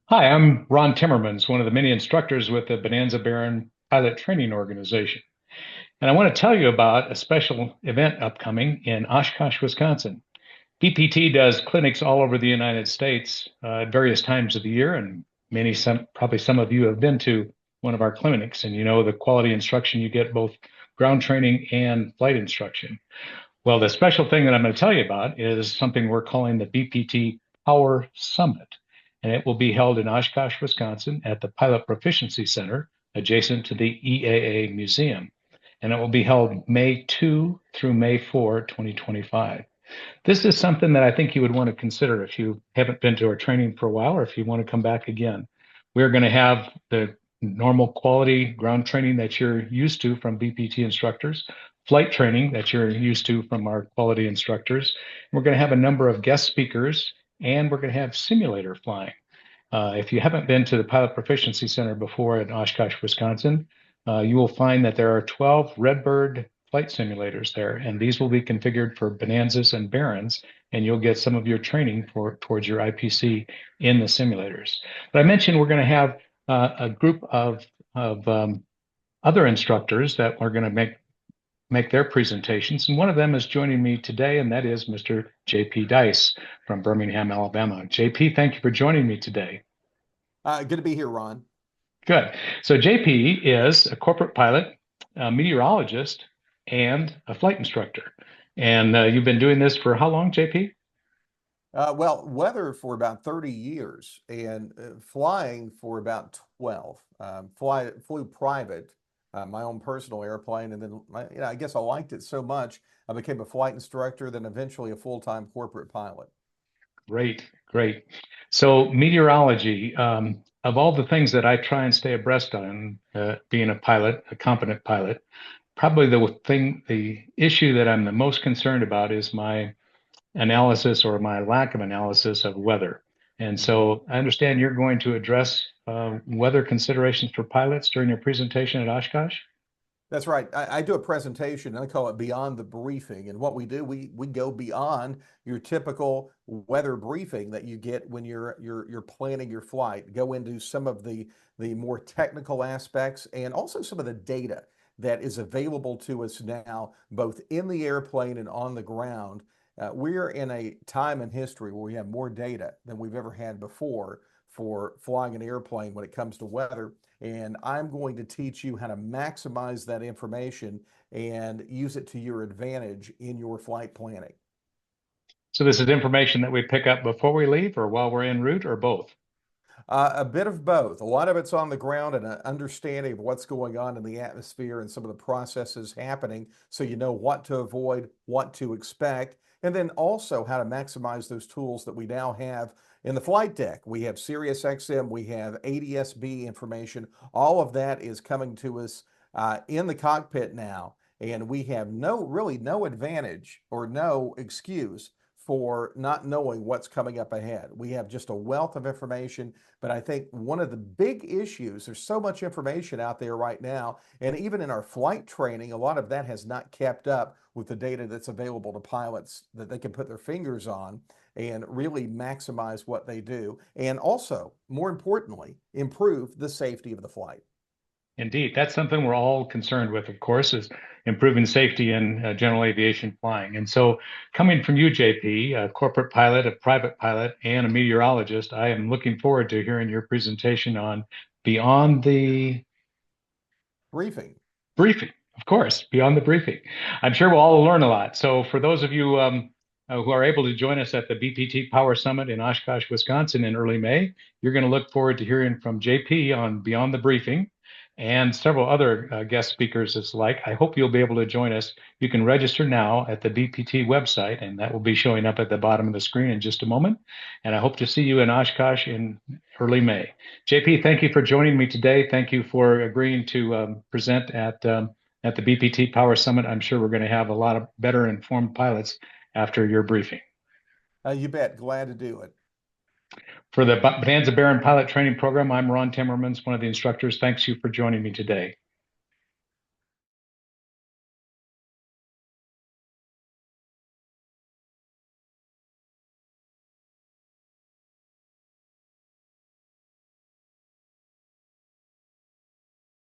Hi, I'm Ron Timmermans, one of the many instructors with the Bonanza Baron Pilot Training Organization. And I want to tell you about a special event upcoming in Oshkosh, Wisconsin. BPT does clinics all over the United States at various times of the year, and probably some of you have been to one of our clinics, and you know the quality instruction you get both ground training and flight instruction. Well, the special thing that I'm going to tell you about is something we're calling the BPT Power Summit, and it will be held in Oshkosh, Wisconsin at the Pilot Proficiency Center adjacent to the EAA Museum. And it will be held May 2 through May 4, 2025. This is something that I think you would want to consider if you haven't been to our training for a while or if you want to come back again. We're going to have the normal quality ground training that you're used to from BPT instructors, flight training that you're used to from our quality instructors. We're going to have a number of guest speakers, and we're going to have simulator flying. If you haven't been to the Pilot Proficiency Center before in Oshkosh, Wisconsin, you will find that there are 12 Redbird flight simulators there, and these will be configured for Bonanzas and Barons, and you'll get some of your training towards your IPC in the simulators. But I mentioned we're going to have a group of other instructors that are going to make their presentations, and one of them is joining me today, and that is Mr. JP Dice from Birmingham, Alabama. JP, thank you for joining me today. Good to be here, Ron. Good. So JP is a corporate pilot, a meteorologist, and a flight instructor. And you've been doing this for how long, JP? Well, weather for about 30 years and flying for about 12. Flew private, my own personal airplane, and then I guess I liked it so much I became a flight instructor, then eventually a full-time corporate pilot. Great, great. So meteorology, of all the things that I try and stay abreast on, being a pilot, a competent pilot, probably the issue that I'm the most concerned about is my analysis or my lack of analysis of weather. And Mhm. so I understand you're going to address weather considerations for pilots during your presentation at Oshkosh. That's right. I do a presentation and I call it Beyond the Briefing. And what we do, we go beyond your typical weather briefing that you get when you're planning your flight. Go into some of the more technical aspects and also some of the data that is available to us now, both in the airplane and on the ground. We're in a time in history where we have more data than we've ever had before for flying an airplane when it comes to weather. And I'm going to teach you how to maximize that information and use it to your advantage in your flight planning. So this is information that we pick up before we leave or while we're en route or both. A bit of both. A lot of it's on the ground and an understanding of what's going on in the atmosphere and some of the processes happening so you know what to avoid, what to expect, and then also how to maximize those tools that we now have in the flight deck. We have Sirius XM, we have ADS-B information. All of that is coming to us in the cockpit now, and we have really no advantage or no excuse for not knowing what's coming up ahead. We have just a wealth of information, but I think one of the big issues, there's so much information out there right now, and even in our flight training, a lot of that has not kept up with the data that's available to pilots that they can put their fingers on and really maximize what they do. And also, more importantly, improve the safety of the flight. Indeed, that's something we're all concerned with, of course, is improving safety in general aviation flying. And so, coming from you, JP, a corporate pilot, a private pilot, and a meteorologist, I am looking forward to hearing your presentation on Beyond the Briefing. Briefing. Of course, Beyond the Briefing. I'm sure we'll all learn a lot. So, for those of you who are able to join us at the BPT Power Summit in Oshkosh, Wisconsin in early May, you're going to look forward to hearing from JP on Beyond the Briefing and several other guest speakers as like. I hope you'll be able to join us. You can register now at the BPT website, and that will be showing up at the bottom of the screen in just a moment. And I hope to see you in Oshkosh in early May. JP, thank you for joining me today. Thank you for agreeing to present at the BPT Power Summit. I'm sure we're going to have a lot of better informed pilots after your briefing. You bet. Glad to do it. For the Bonanza Baron Pilot Training Program, I'm Ron Timmermans, one of the instructors. Thanks you for joining me today.